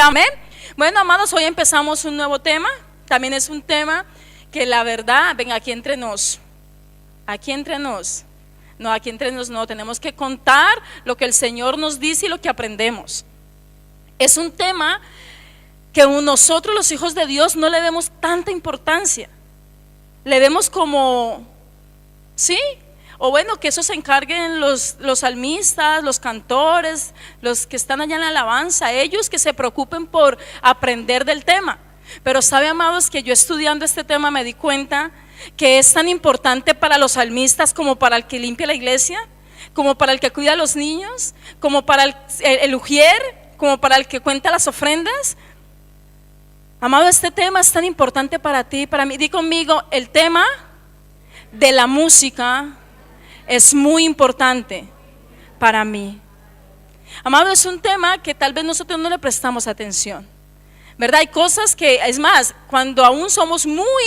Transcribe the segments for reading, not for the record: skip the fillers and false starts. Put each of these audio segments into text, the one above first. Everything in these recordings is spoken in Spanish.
amén. Bueno, amados, hoy empezamos un nuevo tema. También es un tema que la verdad, ven, aquí entre nos, no, tenemos que contar lo que el Señor nos dice y lo que aprendemos. Es un tema que nosotros los hijos de Dios no le demos tanta importancia. Le demos como, ¿sí? O bueno, que eso se encarguen los salmistas, los cantores, los que están allá en la alabanza, ellos que se preocupen por aprender del tema. Pero sabe, amados, que yo estudiando este tema me di cuenta que es tan importante para los salmistas como para el que limpia la iglesia, como para el que cuida a los niños, como para el ujier, como para el que cuenta las ofrendas. Amado, este tema es tan importante para ti, para mí. Di conmigo, el tema de la música es muy importante para mí. Amado, es un tema que tal vez nosotros no le prestamos atención, ¿verdad? Hay cosas que, es más, cuando aún somos muy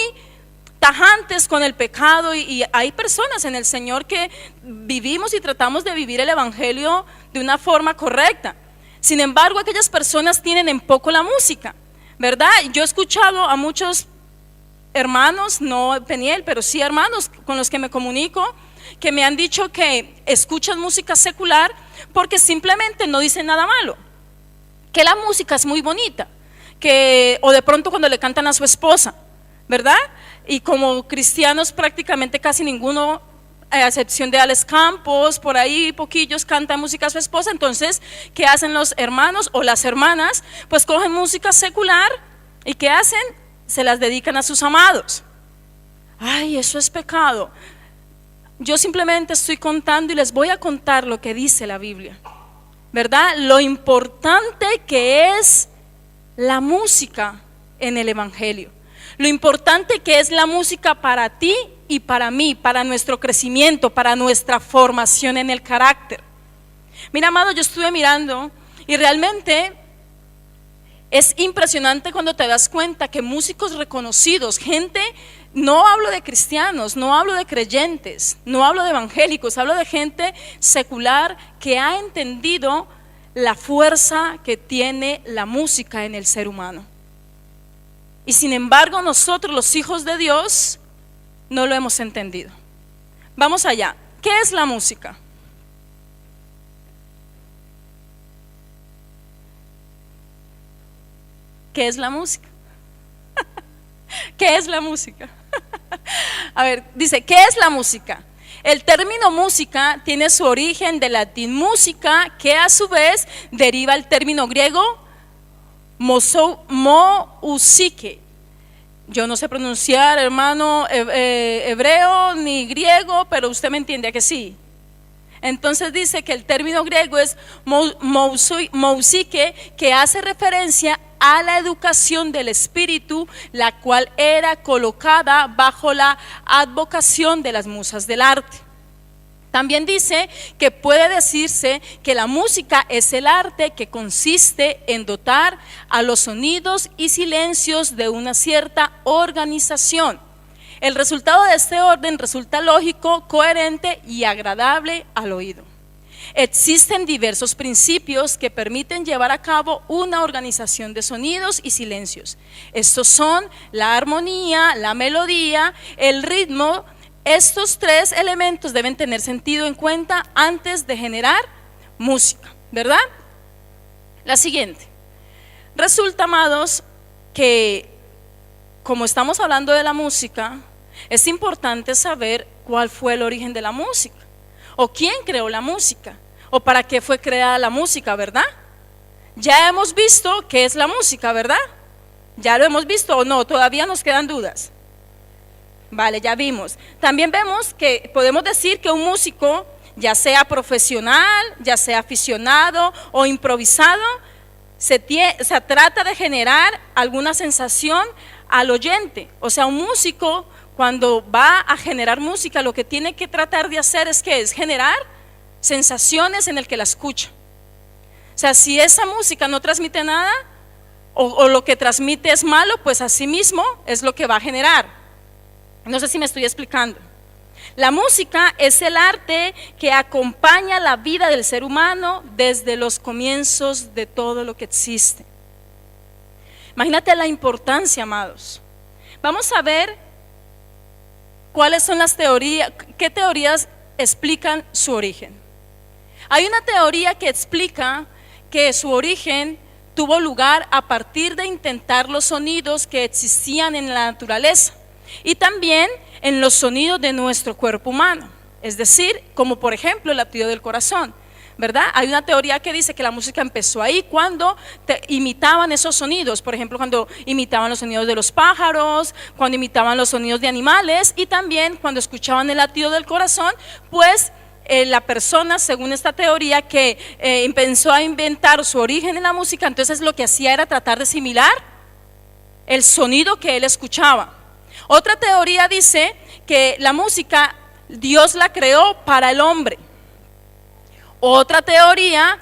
tajantes con el pecado y hay personas en el Señor que vivimos y tratamos de vivir el evangelio de una forma correcta. Sin embargo, aquellas personas tienen en poco la música, ¿verdad? Yo he escuchado a muchos hermanos, no Peniel, pero sí hermanos con los que me comunico, que me han dicho que escuchan música secular porque simplemente no dicen nada malo, que la música es muy bonita, que, o de pronto cuando le cantan a su esposa, ¿verdad? Y como cristianos prácticamente casi ninguno, a excepción de Alex Campos, por ahí poquillos cantan música a su esposa. Entonces, ¿qué hacen los hermanos o las hermanas? Pues cogen música secular y ¿qué hacen? Se las dedican a sus amados. Ay, eso es pecado. Yo simplemente estoy contando y les voy a contar lo que dice la Biblia, ¿verdad? Lo importante que es la música en el evangelio, lo importante que es la música para ti y para mí, para nuestro crecimiento, para nuestra formación en el carácter. Mira, amado, yo estuve mirando y realmente es impresionante cuando te das cuenta que músicos reconocidos, gente, no hablo de cristianos, no hablo de creyentes, no hablo de evangélicos, hablo de gente secular que ha entendido la fuerza que tiene la música en el ser humano. Y sin embargo, nosotros los hijos de Dios no lo hemos entendido. Vamos allá. ¿Qué es la música? ¿Qué es la música? ¿Qué es la música? A ver, dice, ¿qué es la música? El término música tiene su origen del latín música, que a su vez deriva el término griego mousike. Yo no sé pronunciar, hermano, hebreo ni griego, pero usted me entiende, ¿a que sí? Entonces dice que el término griego es mousike, que hace referencia a la educación del espíritu, la cual era colocada bajo la advocación de las musas del arte. También dice que puede decirse que la música es el arte que consiste en dotar a los sonidos y silencios de una cierta organización. El resultado de este orden resulta lógico, coherente y agradable al oído. Existen diversos principios que permiten llevar a cabo una organización de sonidos y silencios. Estos son la armonía, la melodía, el ritmo. Estos tres elementos deben tener sentido en cuenta antes de generar música, ¿verdad? La siguiente. Resulta, amados, que como estamos hablando de la música, es importante saber cuál fue el origen de la música, o quién creó la música, o para qué fue creada la música, ¿verdad? Ya hemos visto qué es la música, ¿verdad? ¿Ya lo hemos visto o no? Todavía nos quedan dudas. Vale, ya vimos. También vemos que podemos decir que un músico, ya sea profesional, ya sea aficionado o improvisado, se trata de generar alguna sensación al oyente. O sea, un músico cuando va a generar música, lo que tiene que tratar de hacer es que es generar sensaciones en el que la escucha. O sea, si esa música no transmite nada o lo que transmite es malo, pues así mismo es lo que va a generar. No sé si me estoy explicando. La música es el arte que acompaña la vida del ser humano desde los comienzos de todo lo que existe. Imagínate la importancia, amados. Vamos a ver cuáles son las teorías, qué teorías explican su origen. Hay una teoría que explica que su origen tuvo lugar a partir de intentar los sonidos que existían en la naturaleza y también en los sonidos de nuestro cuerpo humano, es decir, como por ejemplo el latido del corazón, ¿verdad? Hay una teoría que dice que la música empezó ahí cuando imitaban esos sonidos, por ejemplo cuando imitaban los sonidos de los pájaros, cuando imitaban los sonidos de animales y también cuando escuchaban el latido del corazón, pues la persona, según esta teoría, que empezó a inventar su origen en la música, entonces lo que hacía era tratar de similar el sonido que él escuchaba. Otra teoría dice que la música Dios la creó para el hombre. Otra teoría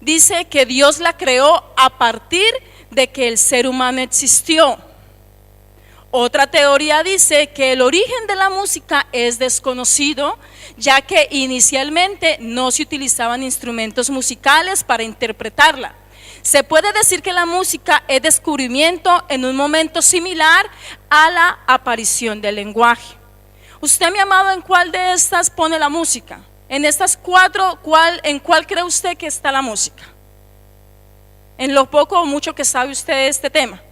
dice que Dios la creó a partir de que el ser humano existió. Otra teoría dice que el origen de la música es desconocido, ya que inicialmente no se utilizaban instrumentos musicales para interpretarla. Se puede decir que la música es descubrimiento en un momento similar a la aparición del lenguaje. Usted, mi amado, ¿en cuál de estas pone la música? En estas cuatro, ¿en cuál cree usted que está la música? En lo poco o mucho que sabe usted de este tema.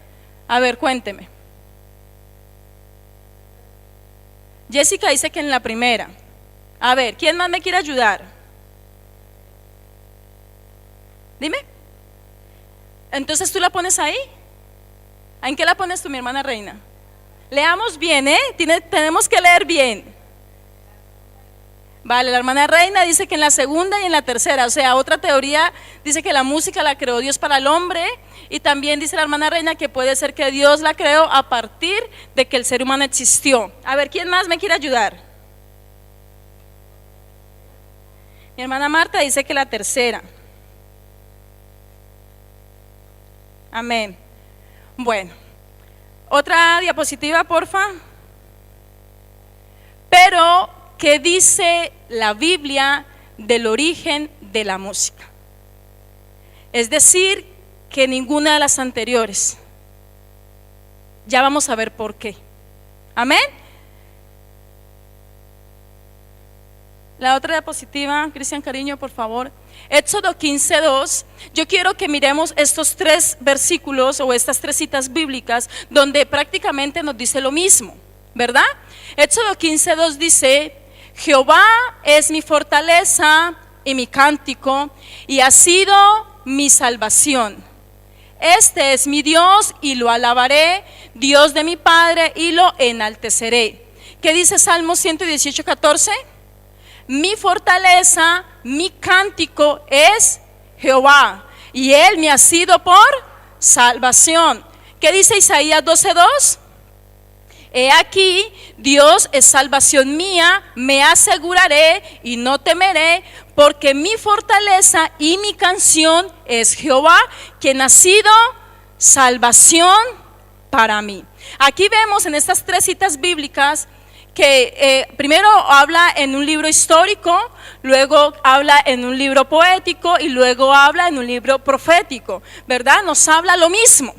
A ver, cuénteme. Jessica dice que en la primera. A ver, ¿quién más me quiere ayudar? Dime. Entonces tú la pones ahí. ¿En qué la pones tú, mi hermana Reina? Leamos bien, tenemos que leer bien. Vale, la hermana Reina dice que en la segunda y en la tercera, o sea, otra teoría dice que la música la creó Dios para el hombre, y también dice la hermana Reina que puede ser que Dios la creó a partir de que el ser humano existió. A ver, ¿quién más me quiere ayudar? Mi hermana Marta dice que la tercera. Amén. Bueno, otra diapositiva, porfa. Pero ¿qué dice la Biblia del origen de la música? Es decir, que ninguna de las anteriores. Ya vamos a ver por qué. Amén. La otra diapositiva, Cristian Cariño, por favor. Éxodo 15:2. Yo quiero que miremos estos tres versículos o estas tres citas bíblicas donde prácticamente nos dice lo mismo, ¿verdad? Éxodo 15:2 dice: Jehová es mi fortaleza y mi cántico, y ha sido mi salvación. Este es mi Dios y lo alabaré, Dios de mi Padre, y lo enalteceré. ¿Qué dice Salmo 118:14? Mi fortaleza, mi cántico es Jehová, y Él me ha sido por salvación. ¿Qué dice Isaías 12:2? He aquí, Dios es salvación mía, me aseguraré y no temeré, porque mi fortaleza y mi canción es Jehová, quien ha sido salvación para mí. Aquí vemos en estas tres citas bíblicas que primero habla en un libro histórico, luego habla en un libro poético y luego habla en un libro profético, ¿verdad? Nos habla lo mismo.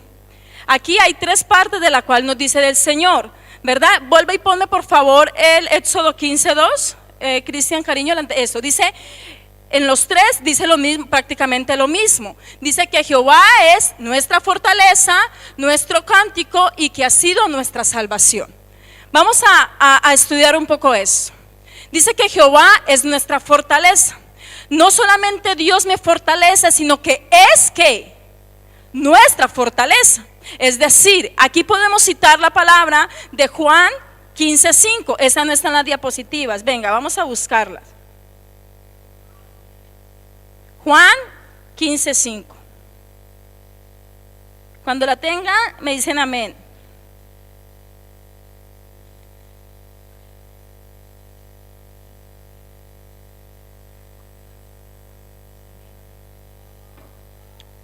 Aquí hay tres partes de la cual nos dice del Señor, ¿verdad? Vuelve y ponme por favor el Éxodo 15:2, Cristian Cariño, esto dice, en los tres dice lo mismo, prácticamente lo mismo. Dice que Jehová es nuestra fortaleza, nuestro cántico, y que ha sido nuestra salvación. Vamos a estudiar un poco eso. Dice que Jehová es nuestra fortaleza. No solamente Dios me fortalece, sino que es que nuestra fortaleza. Es decir, aquí podemos citar la palabra de Juan 15:5. Esa no está en las diapositivas. Venga, vamos a buscarla. Juan 15:5. Cuando la tengan, me dicen amén.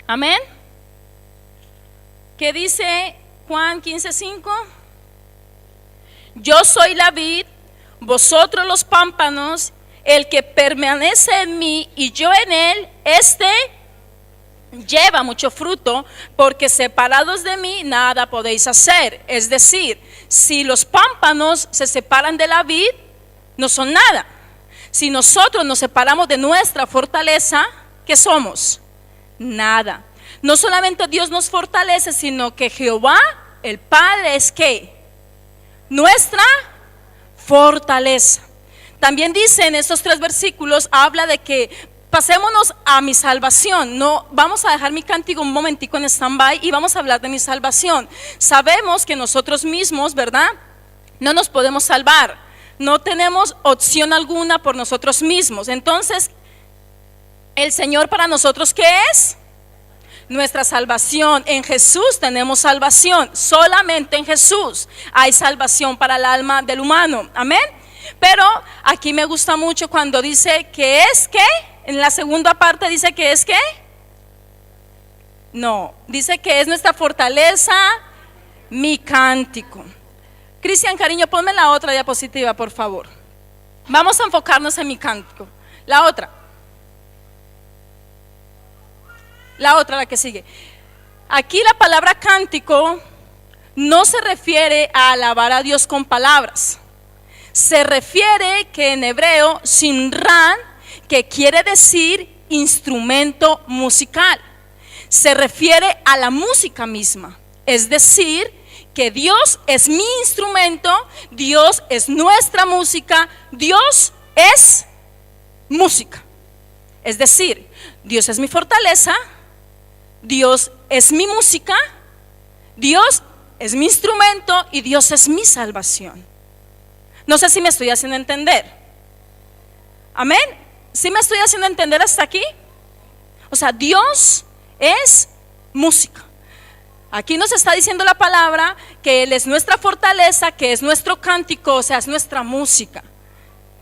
Amén. ¿Qué dice Juan 15:5? Yo soy la vid, vosotros los pámpanos, el que permanece en mí y yo en él, lleva mucho fruto, porque separados de mí nada podéis hacer. Es decir, si los pámpanos se separan de la vid, no son nada. Si nosotros nos separamos de nuestra fortaleza, ¿qué somos? Nada. No solamente Dios nos fortalece, sino que Jehová, el Padre, es ¿qué? Nuestra fortaleza. También dice en estos 3 versículos, habla de que pasémonos a mi salvación. No, vamos a dejar mi cántico un momentico en stand-by y vamos a hablar de mi salvación. Sabemos que nosotros mismos, ¿verdad? No nos podemos salvar. No tenemos opción alguna por nosotros mismos. Entonces, el Señor para nosotros, ¿qué es? Nuestra salvación. En Jesús tenemos salvación. Solamente en Jesús hay salvación para el alma del humano. Amén. Pero aquí me gusta mucho cuando dice que es ¿qué? En la segunda parte dice que es ¿qué? No, dice que es nuestra fortaleza, mi cántico. Cristian, cariño, ponme la otra diapositiva, por favor. Vamos a enfocarnos en mi cántico. La otra, la que sigue. Aquí la palabra cántico no se refiere a alabar a Dios con palabras. Se refiere que en hebreo, simran, que quiere decir instrumento musical. Se refiere a la música misma. Es decir, que Dios es mi instrumento, Dios es nuestra música, Dios es música. Es decir, Dios es mi fortaleza, Dios es mi música, Dios es mi instrumento y Dios es mi salvación. No sé si me estoy haciendo entender. Amén. ¿Sí me estoy haciendo entender hasta aquí? O sea, Dios es música. Aquí nos está diciendo la palabra que Él es nuestra fortaleza, que es nuestro cántico, o sea, es nuestra música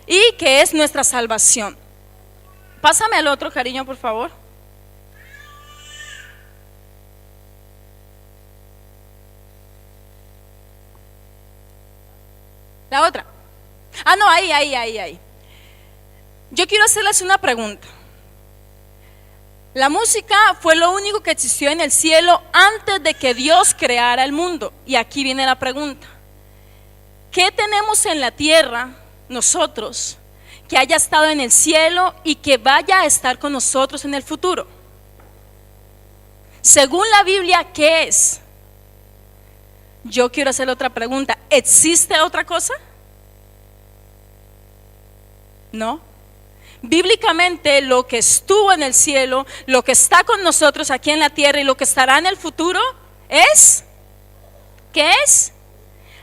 y que es nuestra salvación. Pásame al otro, cariño, por favor. La otra. Ah, no, ahí. Yo quiero hacerles una pregunta. La música fue lo único que existió en el cielo antes de que Dios creara el mundo. Y aquí viene la pregunta. ¿Qué tenemos en la tierra nosotros que haya estado en el cielo y que vaya a estar con nosotros en el futuro? Según la Biblia, ¿qué es? Yo quiero hacer otra pregunta. ¿Existe otra cosa? No. Bíblicamente, lo que estuvo en el cielo, lo que está con nosotros aquí en la tierra y lo que estará en el futuro es, ¿qué es?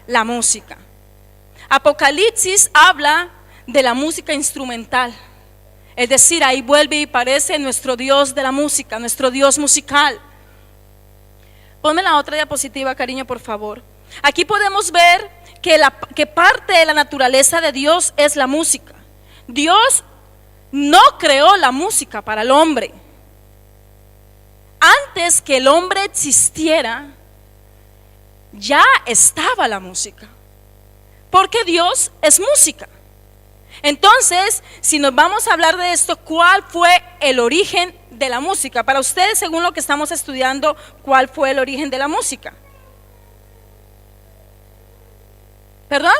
La música. Apocalipsis habla de la música instrumental. Es decir, ahí vuelve y aparece nuestro Dios de la música, nuestro Dios musical. Ponme la otra diapositiva, cariño, por favor. Aquí podemos ver que parte de la naturaleza de Dios es la música. Dios no creó la música para el hombre. Antes que el hombre existiera, ya estaba la música. Porque Dios es música. Entonces, si nos vamos a hablar de esto, ¿cuál fue el origen de la música? Para ustedes, según lo que estamos estudiando, ¿cuál fue el origen de la música? ¿Perdón?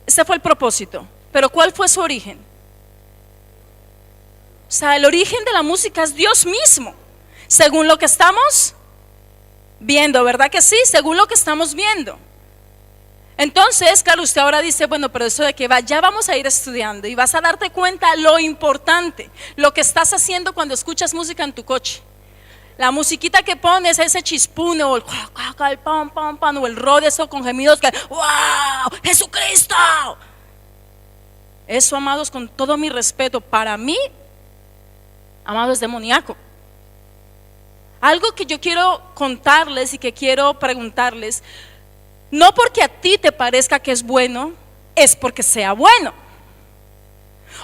Ese fue el propósito. Pero ¿cuál fue su origen? O sea, el origen de la música es Dios mismo, según lo que estamos viendo, ¿verdad que sí? Según lo que estamos viendo. Entonces, claro, usted ahora dice, bueno, pero eso de qué va, ya vamos a ir estudiando y vas a darte cuenta lo importante, lo que estás haciendo cuando escuchas música en tu coche. La musiquita que pones, ese chispune o el pam, pam, pam, o el rod, eso con gemidos que, ¡wow! ¡Jesucristo! Eso, amados, con todo mi respeto, para mí, amado, es demoníaco. Algo que yo quiero contarles y que quiero preguntarles, no porque a ti te parezca que es bueno, es porque sea bueno.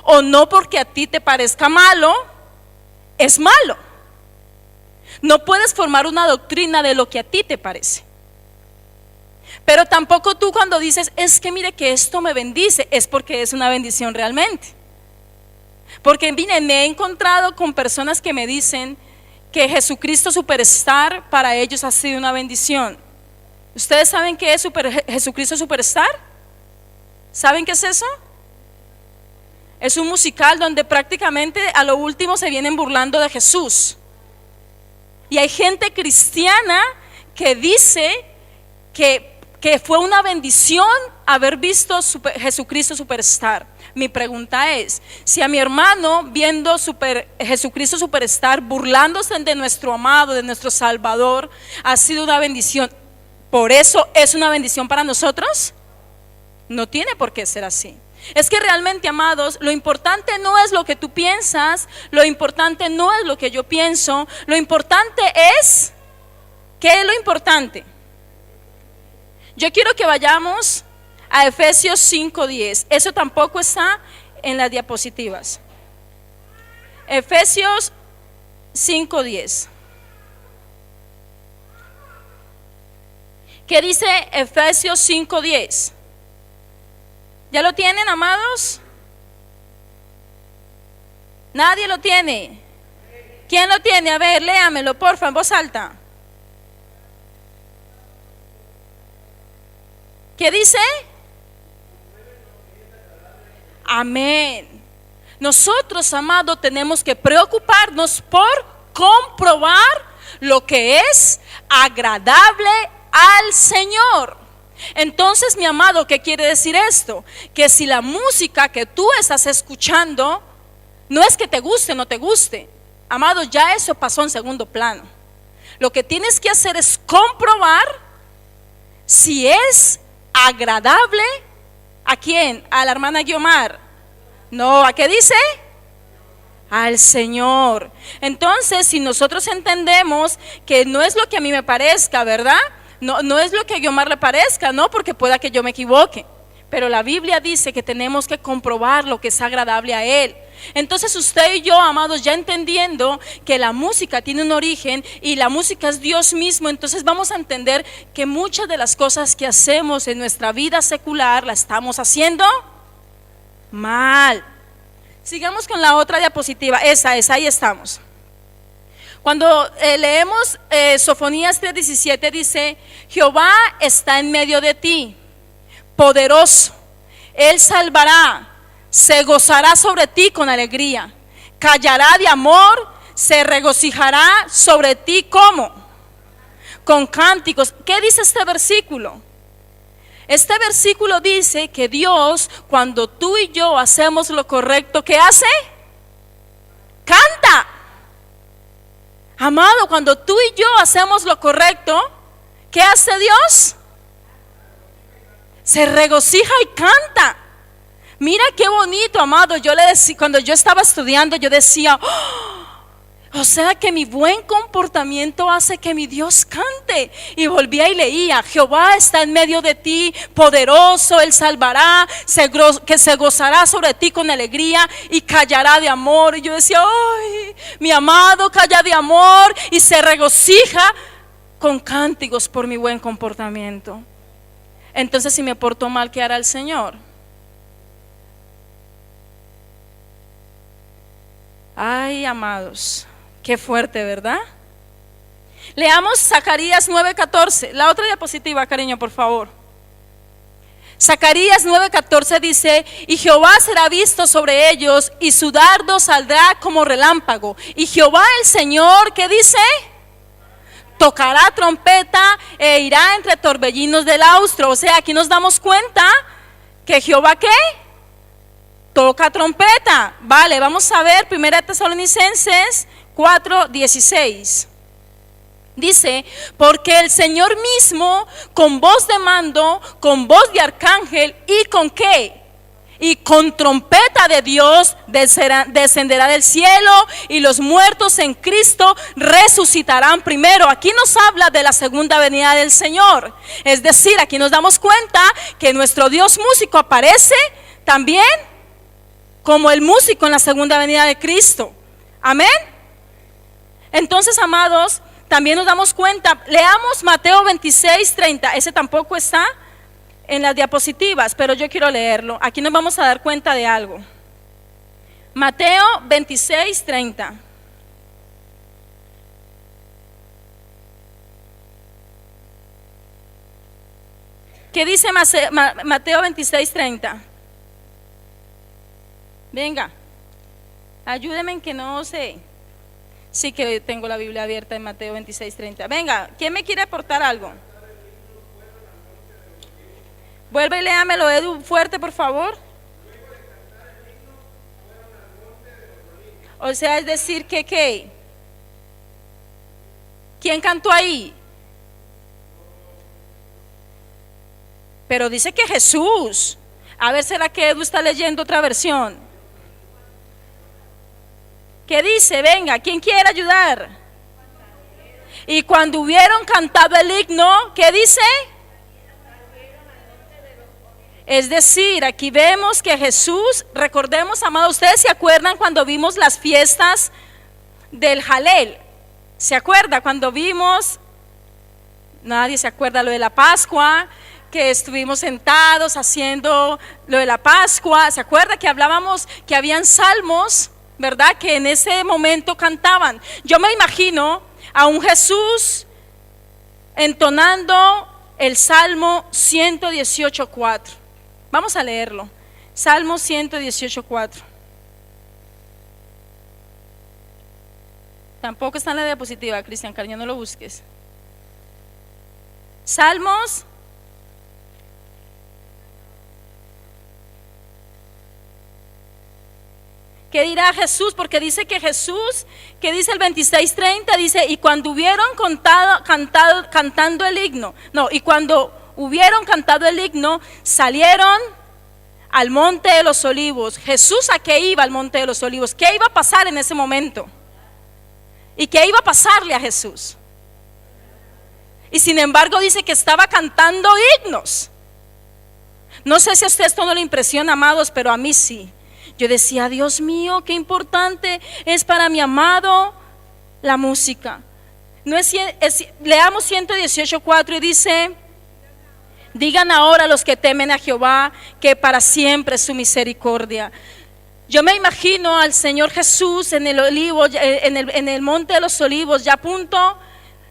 O no porque a ti te parezca malo, es malo. No puedes formar una doctrina de lo que a ti te parece. Pero tampoco tú cuando dices, es que mire que esto me bendice, es porque es una bendición realmente. Porque miren, me he encontrado con personas que me dicen que Jesucristo Superstar para ellos ha sido una bendición. ¿Ustedes saben qué es Jesucristo Superstar? ¿Saben qué es eso? Es un musical donde prácticamente a lo último se vienen burlando de Jesús. Y hay gente cristiana que dice que fue una bendición haber visto Jesucristo Superstar. Mi pregunta es, si a mi hermano viendo Jesucristo Superstar, burlándose de nuestro amado, de nuestro Salvador, ha sido una bendición, ¿por eso es una bendición para nosotros? No tiene por qué ser así. Es que realmente, amados, lo importante no es lo que tú piensas, lo importante no es lo que yo pienso, lo importante es, ¿qué es lo importante? Yo quiero que vayamos a Efesios 5:10. Eso tampoco está en las diapositivas. Efesios 5:10. ¿Qué dice Efesios 5:10? ¿Ya lo tienen, amados? ¿Nadie lo tiene? ¿Quién lo tiene? A ver, léamelo, porfa, en voz alta. ¿Qué dice? Amén. Nosotros, amados, tenemos que preocuparnos por comprobar lo que es agradable al Señor. Entonces, mi amado, ¿qué quiere decir esto? Que si la música que tú estás escuchando no es que te guste o no te guste, amado, ya eso pasó en segundo plano. Lo que tienes que hacer es comprobar si es agradable. ¿A quién? ¿A la hermana Guiomar? No, ¿a qué dice? Al Señor. Entonces, si nosotros entendemos que no es lo que a mí me parezca, ¿verdad? No es lo que a Guiomar le parezca, no, porque pueda que yo me equivoque. Pero la Biblia dice que tenemos que comprobar lo que es agradable a Él. Entonces usted y yo, amados, ya entendiendo que la música tiene un origen y la música es Dios mismo, entonces vamos a entender que muchas de las cosas que hacemos en nuestra vida secular la estamos haciendo mal. Sigamos con la otra diapositiva, esa, ahí estamos. Cuando leemos Sofonías 3:17 dice: Jehová está en medio de ti, poderoso, Él salvará, se gozará sobre ti con alegría, callará de amor, se regocijará sobre ti ¿cómo? Con cánticos. ¿Qué dice este versículo? Este versículo dice que Dios, cuando tú y yo hacemos lo correcto, ¿qué hace? Canta. Amado, cuando tú y yo hacemos lo correcto, ¿qué hace Dios? Se regocija y canta. Mira qué bonito, amado. Yo le decía, cuando yo estaba estudiando, yo decía, o sea que mi buen comportamiento hace que mi Dios cante. Y volvía y leía: Jehová está en medio de ti, poderoso, Él salvará, que se gozará sobre ti con alegría y callará de amor. Y yo decía, ay, mi amado calla de amor y se regocija con cánticos por mi buen comportamiento. Entonces, si me porto mal, ¿qué hará el Señor? Ay, amados, qué fuerte, ¿verdad? Leamos Zacarías 9:14. La otra diapositiva, cariño, por favor. Zacarías 9:14 dice: y Jehová será visto sobre ellos, y su dardo saldrá como relámpago. Y Jehová el Señor, ¿qué dice? Tocará trompeta e irá entre torbellinos del austro. O sea, aquí nos damos cuenta que Jehová, ¿qué? Toca trompeta. Vale, vamos a ver 1 Tesalonicenses 4:16. Dice: porque el Señor mismo, con voz de mando, con voz de arcángel, y con ¿qué? Y con trompeta de Dios descenderá del cielo, y los muertos en Cristo resucitarán primero. Aquí nos habla de la segunda venida del Señor. Es decir, aquí nos damos cuenta que nuestro Dios músico aparece también como el músico en la segunda venida de Cristo. Amén. Entonces, amados, también nos damos cuenta. Leamos Mateo 26:30. Ese tampoco está en las diapositivas, pero yo quiero leerlo. Aquí nos vamos a dar cuenta de algo. Mateo 26:30. ¿Qué dice Mateo 26:30? Venga, ayúdenme en que no sé. Sí que tengo la Biblia abierta en Mateo 26:30. Venga, ¿quién me quiere aportar algo? Vuelve y léamelo, Edu, fuerte, por favor. O sea, es decir, que ¿qué? ¿Quién cantó ahí? Pero dice que Jesús. A ver, ¿será que Edu está leyendo otra versión? ¿Qué dice? Venga, ¿quién quiere ayudar? Y cuando hubieron cantado el himno, ¿qué dice? Es decir, aquí vemos que Jesús, recordemos, amados, ustedes se acuerdan cuando vimos las fiestas del Jalel. ¿Se acuerda cuando vimos? Nadie se acuerda lo de la Pascua, que estuvimos sentados haciendo lo de la Pascua. ¿Se acuerda que hablábamos que habían salmos, verdad? Que en ese momento cantaban. Yo me imagino a un Jesús entonando el Salmo 118:4. Vamos a leerlo. Salmo 118:4. Tampoco está en la diapositiva, Cristian Cariño, no lo busques. Salmos. ¿Qué dirá Jesús? Porque dice que Jesús, que dice el 26:30, dice, y cuando hubieron cantando el himno, no, y cuando hubieron cantado el himno, salieron al monte de los olivos. Jesús, ¿a qué iba al monte de los olivos? ¿Qué iba a pasar en ese momento? ¿Y qué iba a pasarle a Jesús? Y sin embargo dice que estaba cantando himnos. No sé si a usted esto no le impresiona, amados, pero a mí sí. Yo decía, Dios mío, qué importante es para mi amado la música. No leamos 118:4 y dice: digan ahora los que temen a Jehová, que para siempre es su misericordia. Yo me imagino al Señor Jesús en el olivo, en el monte de los olivos, ya a punto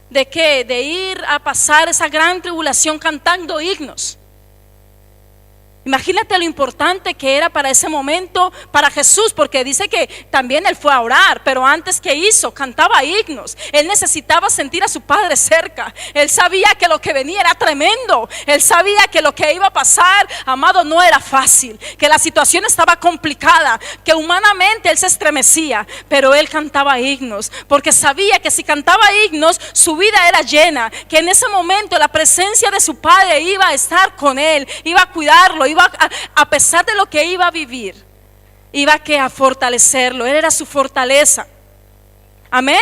de ¿qué? De ir a pasar esa gran tribulación cantando himnos. Imagínate lo importante que era para ese momento para Jesús, porque dice que también él fue a orar, pero antes, ¿qué hizo? Cantaba himnos. Él necesitaba sentir a su Padre cerca. Él sabía que lo que venía era tremendo. Él sabía que lo que iba a pasar, amado, no era fácil, que la situación estaba complicada, que humanamente él se estremecía, pero él cantaba himnos, porque sabía que si cantaba himnos, su vida era llena, que en ese momento la presencia de su Padre iba a estar con él, iba a cuidarlo, iba a pesar de lo que iba a vivir, iba a fortalecerlo. Él era su fortaleza. Amén.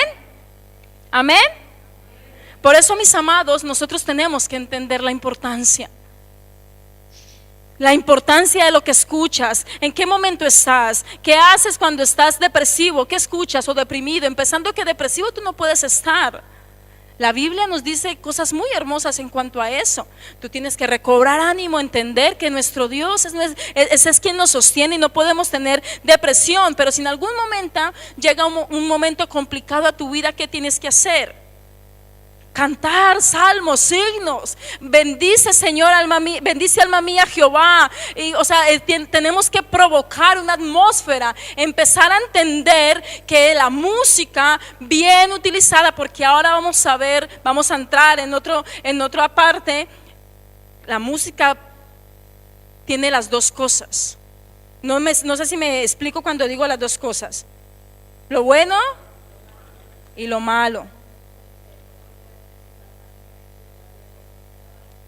Amén. Por eso, mis amados, nosotros tenemos que entender la importancia de lo que escuchas. ¿En qué momento estás? ¿Qué haces cuando estás depresivo? ¿Qué escuchas? O deprimido, empezando que depresivo tú no puedes estar. La Biblia nos dice cosas muy hermosas en cuanto a eso. Tú tienes que recobrar ánimo, entender que nuestro Dios es quien nos sostiene y no podemos tener depresión. Pero si en algún momento llega un momento complicado a tu vida, ¿qué tienes que hacer? Cantar salmos, himnos. Bendice, Señor, alma mía, bendice, alma mía, Jehová. Y, tenemos que provocar una atmósfera, empezar a entender que la música bien utilizada, porque ahora vamos a entrar en otra parte. La música tiene las dos cosas. No sé si me explico cuando digo las dos cosas: lo bueno y lo malo.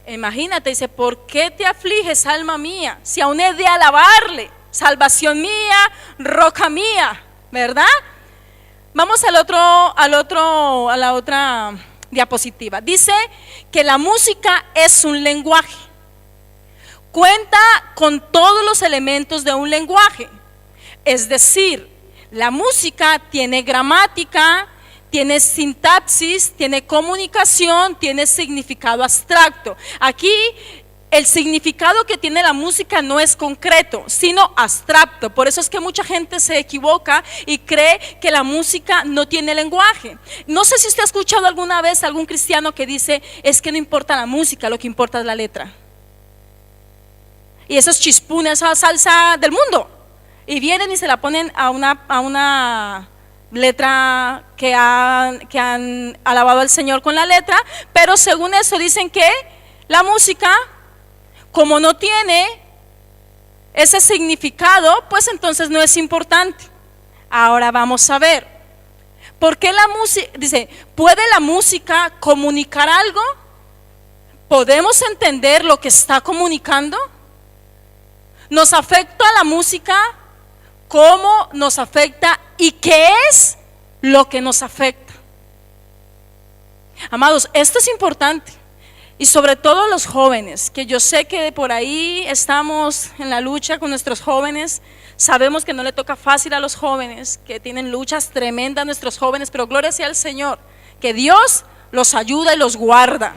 Imagínate, dice: ¿por qué te afliges, alma mía? Si aún he de alabarle, salvación mía, roca mía, ¿verdad? Vamos a la otra diapositiva. Dice que la música es un lenguaje. Cuenta con todos los elementos de un lenguaje. Es decir, la música tiene gramática, tiene sintaxis, tiene comunicación, tiene significado abstracto. Aquí el significado que tiene la música no es concreto, sino abstracto. Por eso es que mucha gente se equivoca y cree que la música no tiene lenguaje. No sé si usted ha escuchado alguna vez a algún cristiano que dice, es que no importa la música, lo que importa es la letra. Y esos chispunes, esa salsa del mundo. Y vienen y se la ponen a una letra que han alabado al Señor con la letra, pero según eso dicen que la música, como no tiene ese significado, pues entonces no es importante. Ahora vamos a ver, ¿por qué la música? Dice, ¿puede la música comunicar algo? ¿Podemos entender lo que está comunicando? ¿Nos afecta la música? ¿Cómo nos afecta? ¿Y qué es lo que nos afecta? Amados, esto es importante. Y sobre todo los jóvenes, que yo sé que por ahí estamos en la lucha con nuestros jóvenes. Sabemos que no le toca fácil a los jóvenes, que tienen luchas tremendas nuestros jóvenes, pero gloria sea al Señor, que Dios los ayuda y los guarda.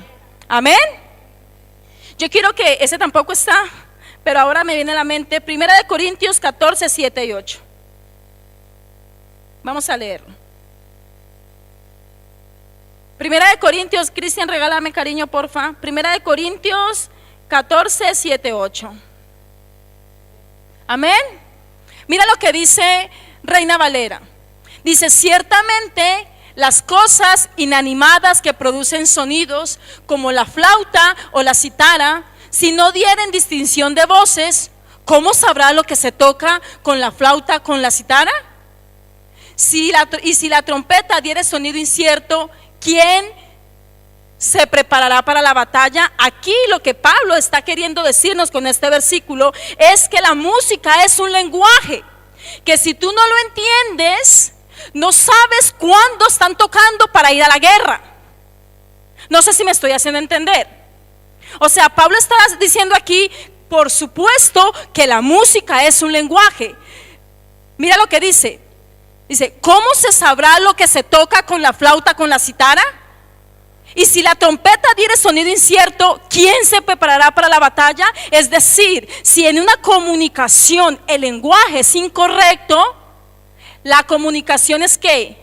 Amén. Yo quiero que, ese tampoco está, pero ahora me viene a la mente 1 Corintios 14, 7 y 8. Vamos a leerlo. 1 Corintios, Cristian, regálame cariño, porfa. 1 Corintios 14, 7, 8. Amén. Mira lo que dice Reina Valera. Dice, ciertamente las cosas inanimadas que producen sonidos, como la flauta o la cítara, si no dieren distinción de voces, ¿cómo sabrá lo que se toca con la flauta, con la cítara? Si la trompeta diere sonido incierto, ¿quién se preparará para la batalla? Aquí lo que Pablo está queriendo decirnos con este versículo es que la música es un lenguaje, que si tú no lo entiendes, no sabes cuándo están tocando para ir a la guerra. No sé si me estoy haciendo entender. O sea, Pablo está diciendo aquí, por supuesto que la música es un lenguaje. Mira lo que dice. Dice, ¿cómo se sabrá lo que se toca con la flauta, con la cítara? Y si la trompeta diere sonido incierto, ¿quién se preparará para la batalla? Es decir, si en una comunicación el lenguaje es incorrecto, la comunicación es ¿qué?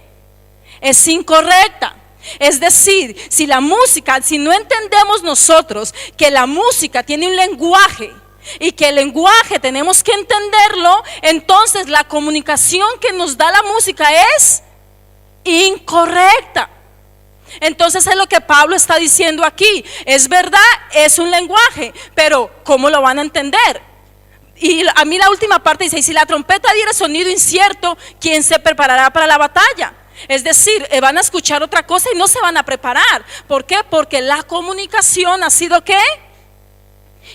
Es incorrecta. Es decir, si la música, si no entendemos nosotros que la música tiene un lenguaje y que el lenguaje tenemos que entenderlo, entonces la comunicación que nos da la música es incorrecta. Entonces es lo que Pablo está diciendo aquí. Es verdad, es un lenguaje, pero ¿cómo lo van a entender? Y a mí la última parte dice, y si la trompeta diera sonido incierto, ¿quién se preparará para la batalla? Es decir, van a escuchar otra cosa y no se van a preparar. ¿Por qué? Porque la comunicación ha sido ¿qué?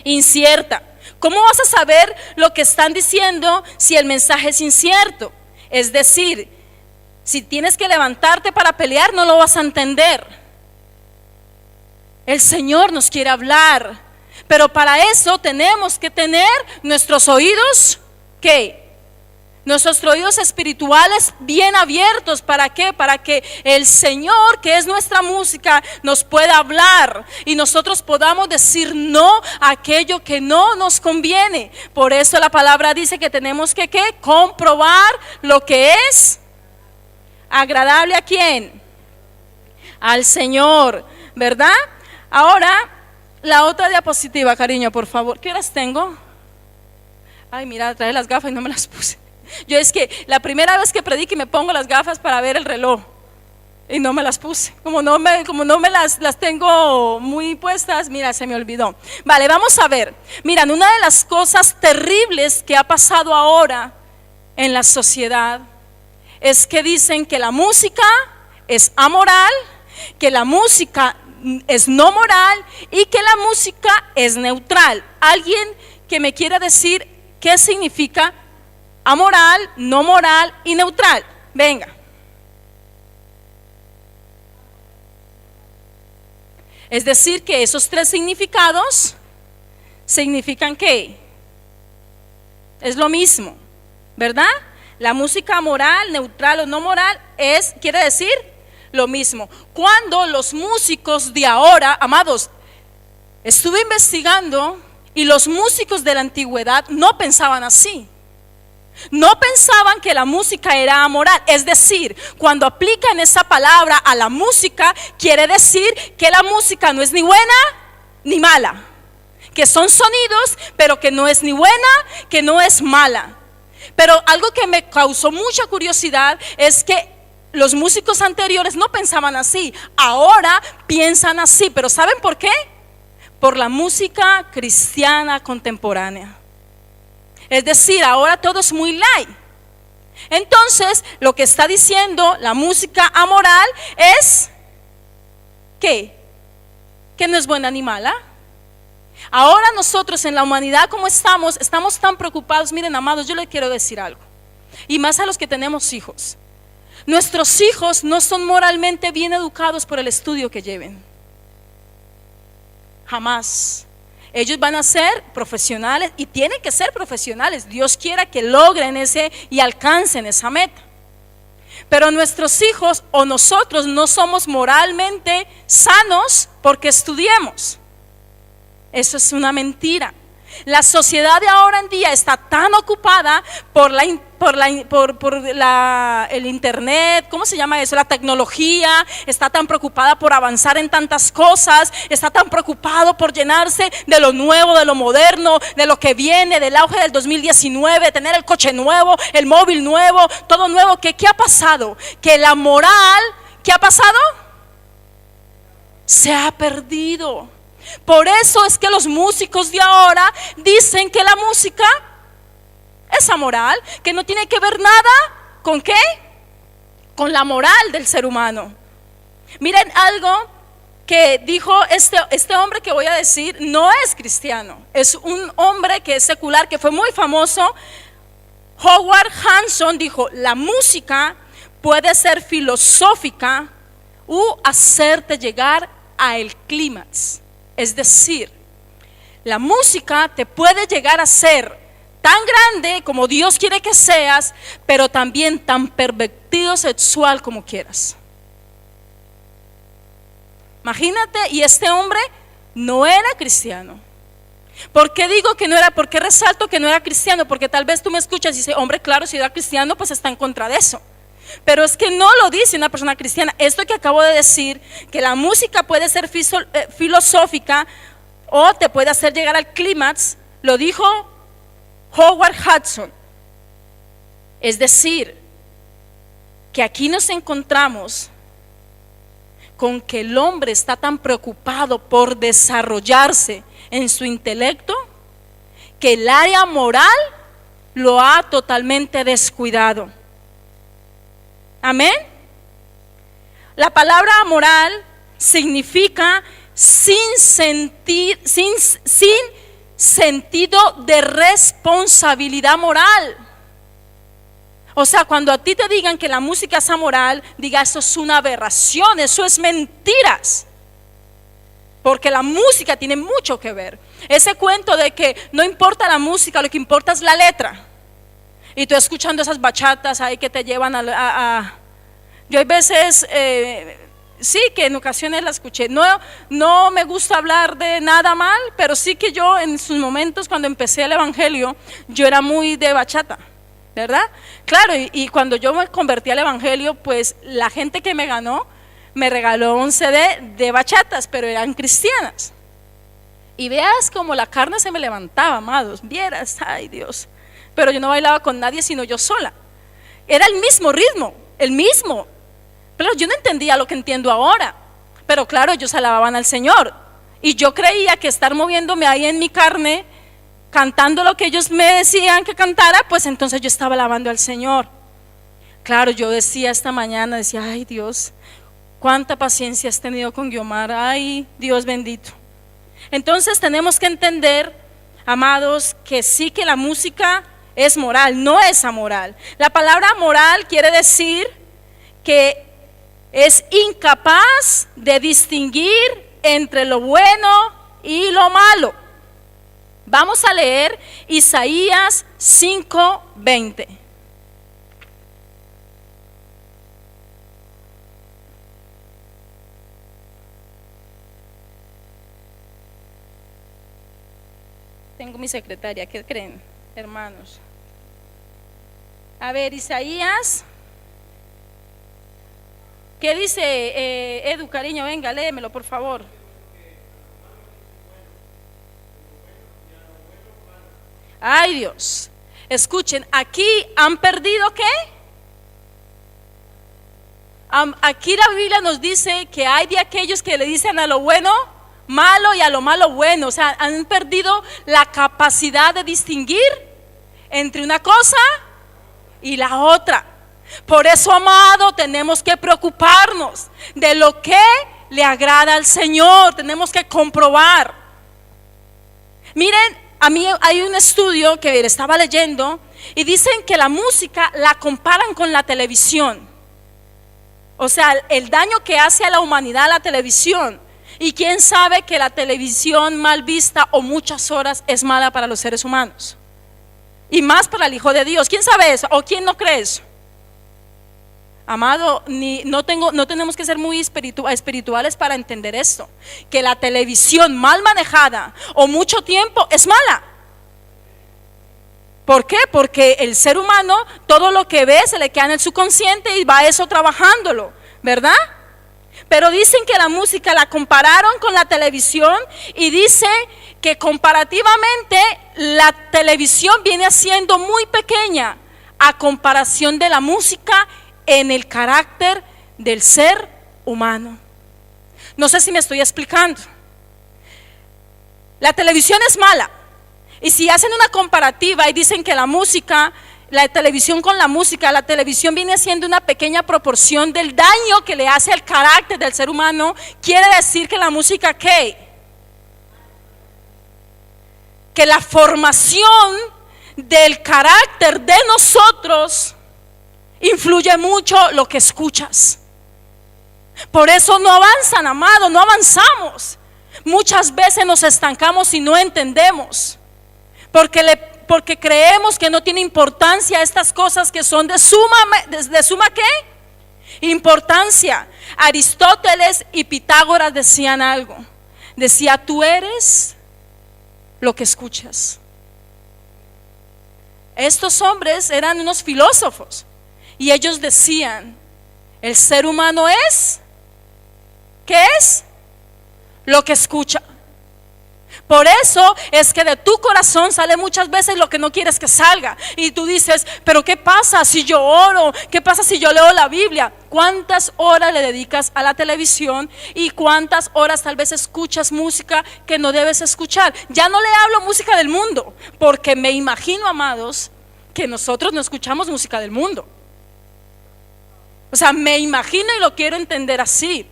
Incierta. ¿Cómo vas a saber lo que están diciendo si el mensaje es incierto? Es decir, si tienes que levantarte para pelear, no lo vas a entender. El Señor nos quiere hablar, pero para eso tenemos que tener nuestros oídos, ¿qué? Nuestros oídos espirituales bien abiertos. ¿Para qué? Para que el Señor, que es nuestra música, nos pueda hablar y nosotros podamos decir no a aquello que no nos conviene. Por eso la palabra dice que tenemos que ¿qué? Comprobar lo que es agradable ¿a quién? Al Señor, ¿verdad? Ahora, la otra diapositiva, cariño, por favor. ¿Qué horas tengo? Ay, mira, traje las gafas y no me las puse. Yo es que la primera vez que predico y me pongo las gafas para ver el reloj y no me las puse. Como no me las tengo muy puestas, mira, se me olvidó. Vale, vamos a ver. Miren, una de las cosas terribles que ha pasado ahora en la sociedad es que dicen que la música es amoral, que la música es no moral y que la música es neutral. ¿Alguien que me quiera decir qué significa amoral, no moral y neutral? Venga. Es decir, que esos tres significados significan que es lo mismo, ¿verdad? La música moral, neutral o no moral quiere decir lo mismo. Cuando los músicos de ahora, amados, Estuve investigando y los músicos de la antigüedad no pensaban así. No pensaban que la música era amoral. Es decir, cuando aplican esa palabra a la música, quiere decir que la música no es ni buena ni mala, que son sonidos, pero que no es ni buena, que no es mala. Pero algo que me causó mucha curiosidad es que los músicos anteriores no pensaban así, ahora piensan así. ¿Pero saben por qué? Por la música cristiana contemporánea. Es decir, ahora todo es muy light. Entonces, lo que está diciendo la música amoral es ¿qué? Que no es buena ni mala. Ahora nosotros en la humanidad como estamos tan preocupados. Miren, amados, yo les quiero decir algo, y más a los que tenemos hijos. Nuestros hijos no son moralmente bien educados por el estudio que lleven. Jamás. Ellos van a ser profesionales y tienen que ser profesionales. Dios quiera que logren ese y alcancen esa meta. Pero nuestros hijos o nosotros no somos moralmente sanos porque estudiemos. Eso es una mentira. La sociedad de ahora en día está tan ocupada por el internet, ¿cómo se llama eso? La tecnología, está tan preocupada por avanzar en tantas cosas, está tan preocupado por llenarse de lo nuevo, de lo moderno, de lo que viene, del auge del 2019, tener el coche nuevo, el móvil nuevo, todo nuevo. ¿Qué ha pasado? Que la moral, ¿qué ha pasado? Se ha perdido. Por eso es que los músicos de ahora dicen que la música es amoral, que no tiene que ver nada con ¿qué? Con la moral del ser humano. Miren algo que dijo este hombre que voy a decir, no es cristiano, es un hombre que es secular, que fue muy famoso. Howard Hanson dijo: la música puede ser filosófica u hacerte llegar al clímax. Es decir, la música te puede llegar a ser tan grande como Dios quiere que seas, pero también tan pervertido sexual como quieras. Imagínate, y este hombre no era cristiano. ¿Por qué digo que no era? ¿Por qué resalto que no era cristiano? Porque tal vez tú me escuchas y dices: hombre, claro, si era cristiano, pues está en contra de eso. Pero es que no lo dice una persona cristiana. Esto que acabo de decir, que la música puede ser filosófica o te puede hacer llegar al clímax, lo dijo Howard Hudson. Es decir, que aquí nos encontramos con que el hombre está tan preocupado por desarrollarse en su intelecto que el área moral lo ha totalmente descuidado. Amén. La palabra moral significa sin sentido de responsabilidad moral. O sea, cuando a ti te digan que la música es amoral, diga: eso es una aberración, eso es mentiras. Porque la música tiene mucho que ver. Ese cuento de que no importa la música, lo que importa es la letra. Y tú escuchando esas bachatas ahí que te llevan yo hay veces, sí, que en ocasiones la escuché. No me gusta hablar de nada mal, pero sí que yo en sus momentos cuando empecé el evangelio, yo era muy de bachata, ¿verdad? Claro, y cuando yo me convertí al evangelio, pues la gente que me ganó me regaló un CD de bachatas, pero eran cristianas. Y veas como la carne se me levantaba, amados, vieras, ay Dios. Pero yo no bailaba con nadie sino yo sola. Era el mismo ritmo, el mismo. Pero yo no entendía lo que entiendo ahora. Pero claro, ellos alababan al Señor. Y yo creía que estar moviéndome ahí en mi carne, cantando lo que ellos me decían que cantara, pues entonces yo estaba alabando al Señor. Claro, yo decía esta mañana, decía: ay Dios, cuánta paciencia has tenido con Guiomar, ay Dios bendito. Entonces tenemos que entender, amados, que sí, que la música es moral, no es amoral. La palabra moral quiere decir que es incapaz de distinguir entre lo bueno y lo malo. Vamos a leer Isaías 5:20. Tengo mi secretaria, ¿qué creen, hermanos? A ver, Isaías. ¿Qué dice Edu, cariño? Venga, léemelo, por favor. Ay, Dios. Escuchen, aquí han perdido ¿qué? Aquí la Biblia nos dice que hay de aquellos que le dicen a lo bueno malo y a lo malo bueno. O sea, han perdido la capacidad de distinguir entre una cosa y la otra. Por eso, amado, tenemos que preocuparnos de lo que le agrada al Señor. Tenemos que comprobar. Miren, a mí hay un estudio que estaba leyendo y dicen que la música la comparan con la televisión. O sea, el daño que hace a la humanidad la televisión. Y quién sabe que la televisión mal vista o muchas horas es mala para los seres humanos. Y más para el Hijo de Dios. ¿Quién sabe eso? ¿O quién no cree eso? Amado, no tenemos que ser muy espirituales para entender esto, que la televisión mal manejada o mucho tiempo es mala. ¿Por qué? Porque el ser humano todo lo que ve se le queda en el subconsciente y va eso trabajándolo, ¿verdad? Pero dicen que la música la compararon con la televisión y dice que comparativamente la televisión viene siendo muy pequeña a comparación de la música en el carácter del ser humano. No sé si me estoy explicando. La televisión es mala. Y si hacen una comparativa y dicen que la música, la televisión con la música, la televisión viene siendo una pequeña proporción del daño que le hace al carácter del ser humano, quiere decir que la música ¿qué? Que la formación del carácter de nosotros influye mucho lo que escuchas. Por eso no avanzan, amado, no avanzamos. Muchas veces nos estancamos y no entendemos, porque creemos que no tiene importancia estas cosas que son de suma ¿qué? Importancia. Aristóteles y Pitágoras decían algo. Decía, tú eres lo que escuchas. Estos hombres eran unos filósofos. Y ellos decían, el ser humano es, ¿qué es? Lo que escucha. Por eso es que de tu corazón sale muchas veces lo que no quieres que salga. Y tú dices, pero ¿qué pasa si yo oro? ¿Qué pasa si yo leo la Biblia? ¿Cuántas horas le dedicas a la televisión? ¿Y cuántas horas tal vez escuchas música que no debes escuchar? Ya no le hablo música del mundo, porque me imagino, amados, que nosotros no escuchamos música del mundo. O sea, me imagino y lo quiero entender así.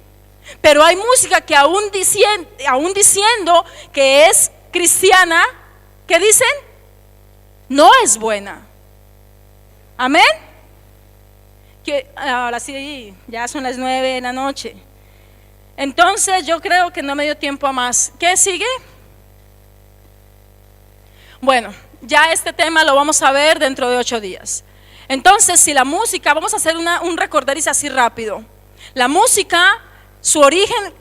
Pero hay música que aún diciendo que es cristiana, ¿qué dicen? No es buena. Amén. Que ahora sí, ya son las 9 de la noche. Entonces yo creo que no me dio tiempo a más. ¿Qué sigue? Bueno, ya este tema lo vamos a ver dentro de 8 días. Entonces, si la música, vamos a hacer un recordariz así rápido. La música, su origen,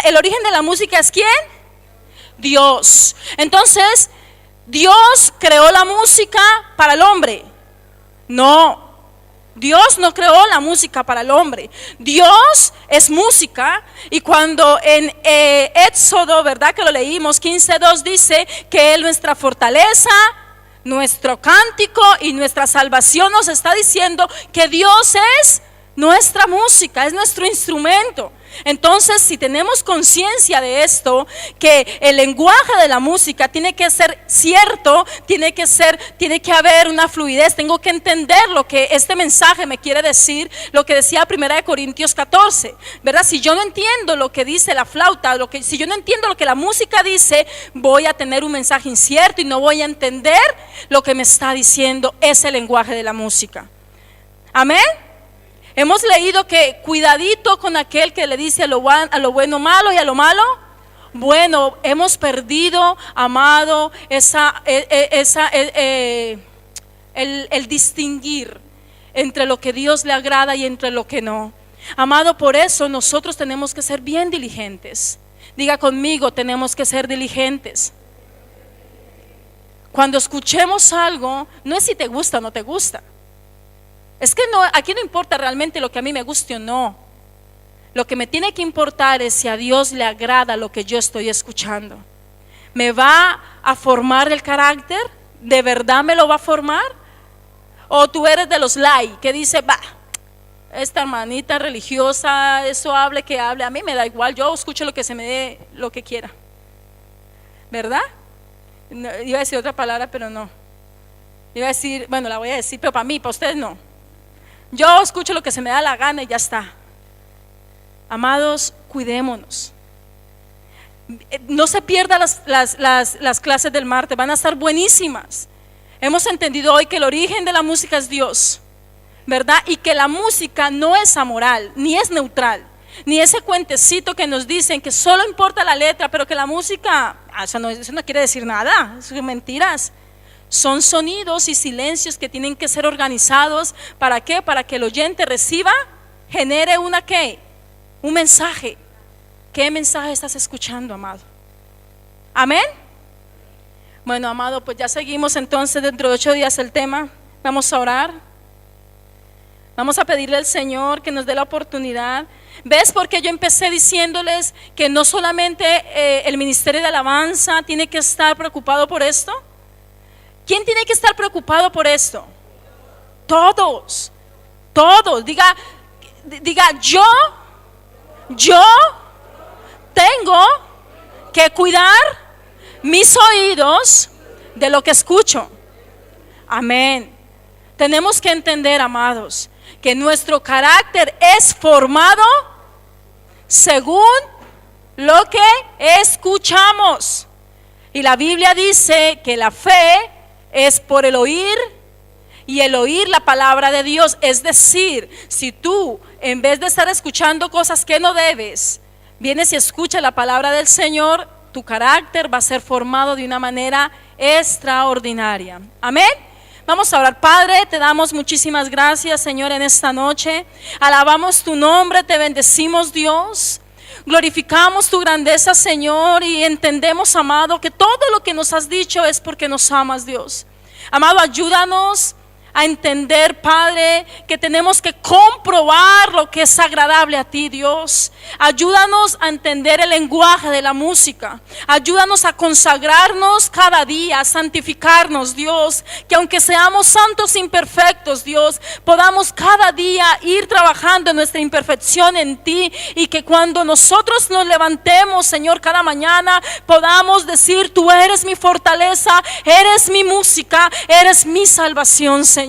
el origen de la música es ¿quién? Dios. Entonces, ¿Dios creó la música para el hombre? No. Dios no creó la música para el hombre. Dios es música. Y cuando en Éxodo, ¿verdad? Que lo leímos, 15:2 dice que Él nuestra fortaleza, nuestro cántico y nuestra salvación, nos está diciendo que Dios es nuestra música, es nuestro instrumento. Entonces, si tenemos conciencia de esto, que el lenguaje de la música tiene que ser cierto, tiene que haber una fluidez, tengo que entender lo que este mensaje me quiere decir, lo que decía 1 Corintios 14, ¿verdad? Si yo no entiendo lo que dice la flauta, si yo no entiendo lo que la música dice, voy a tener un mensaje incierto y no voy a entender lo que me está diciendo ese lenguaje de la música. Amén. Hemos leído que cuidadito con aquel que le dice a lo bueno malo y a lo malo bueno. Hemos perdido, amado, el distinguir entre lo que Dios le agrada y entre lo que no. Amado, por eso nosotros tenemos que ser bien diligentes. Diga conmigo, tenemos que ser diligentes. Cuando escuchemos algo, no es si te gusta o no te gusta. Es que no, aquí no importa realmente lo que a mí me guste o no. Lo que me tiene que importar es si a Dios le agrada lo que yo estoy escuchando. ¿Me va a formar el carácter? ¿De verdad me lo va a formar? ¿O tú eres de los light que dice, bah, esta hermanita religiosa, eso hable que hable, a mí me da igual, yo escucho lo que se me dé, lo que quiera? ¿Verdad? No, iba a decir otra palabra, pero no. Iba a decir, bueno, la voy a decir, pero para mí, para ustedes no. Yo escucho lo que se me da la gana y ya está. Amados, cuidémonos. No se pierdan las clases del martes, van a estar buenísimas. Hemos entendido hoy que el origen de la música es Dios, ¿verdad? Y que la música no es amoral, ni es neutral, ni ese cuentecito que nos dicen que solo importa la letra, pero que la música, eso no quiere decir nada, son mentiras. Son sonidos y silencios que tienen que ser organizados. ¿Para qué? Para que el oyente reciba, genere un mensaje. ¿Qué mensaje estás escuchando, amado? ¿Amén? Bueno, amado, pues ya seguimos entonces dentro de 8 días el tema. Vamos a orar. Vamos a pedirle al Señor que nos dé la oportunidad. ¿Ves por qué yo empecé diciéndoles que no solamente el ministerio de alabanza tiene que estar preocupado por esto? ¿Quién tiene que estar preocupado por esto? Todos. Diga, yo tengo que cuidar mis oídos de lo que escucho. Amén. Tenemos que entender, amados, que nuestro carácter es formado según lo que escuchamos. Y la Biblia dice que la fe es por el oír, y el oír la palabra de Dios. Es decir, si tú en vez de estar escuchando cosas que no debes, vienes y escuchas la palabra del Señor, tu carácter va a ser formado de una manera extraordinaria. Amén. Vamos a orar. Padre, te damos muchísimas gracias, Señor, en esta noche. Alabamos tu nombre, te bendecimos, Dios. Glorificamos tu grandeza, Señor, y entendemos, amado, que todo lo que nos has dicho es porque nos amas, Dios. Amado, ayúdanos a entender, Padre, que tenemos que comprobar lo que es agradable a ti, Dios. Ayúdanos a entender el lenguaje de la música. Ayúdanos a consagrarnos cada día, a santificarnos, Dios. Que aunque seamos santos imperfectos, Dios, podamos cada día ir trabajando en nuestra imperfección en ti. Y que cuando nosotros nos levantemos, Señor, cada mañana, podamos decir: tú eres mi fortaleza, eres mi música, eres mi salvación, Señor.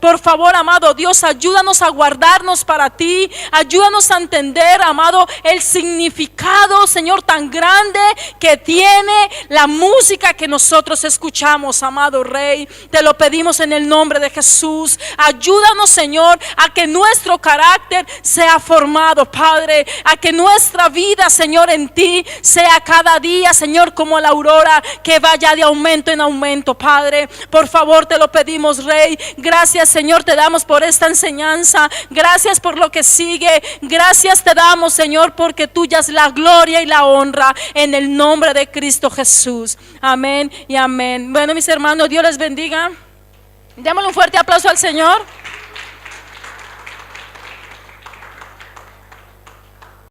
Por favor, amado Dios, ayúdanos a guardarnos para ti. Ayúdanos a entender, amado, el significado, Señor, tan grande que tiene la música que nosotros escuchamos, amado Rey. Te lo pedimos en el nombre de Jesús. Ayúdanos, Señor, a que nuestro carácter sea formado, Padre. A que nuestra vida, Señor, en ti sea cada día, Señor, como la aurora, que vaya de aumento en aumento, Padre. Por favor, te lo pedimos, Rey. Gracias, Señor, te damos por esta enseñanza. Gracias por lo que sigue. Gracias te damos, Señor, porque tuya es la gloria y la honra, en el nombre de Cristo Jesús. Amén y amén. Bueno, mis hermanos, Dios les bendiga. Démosle un fuerte aplauso al Señor.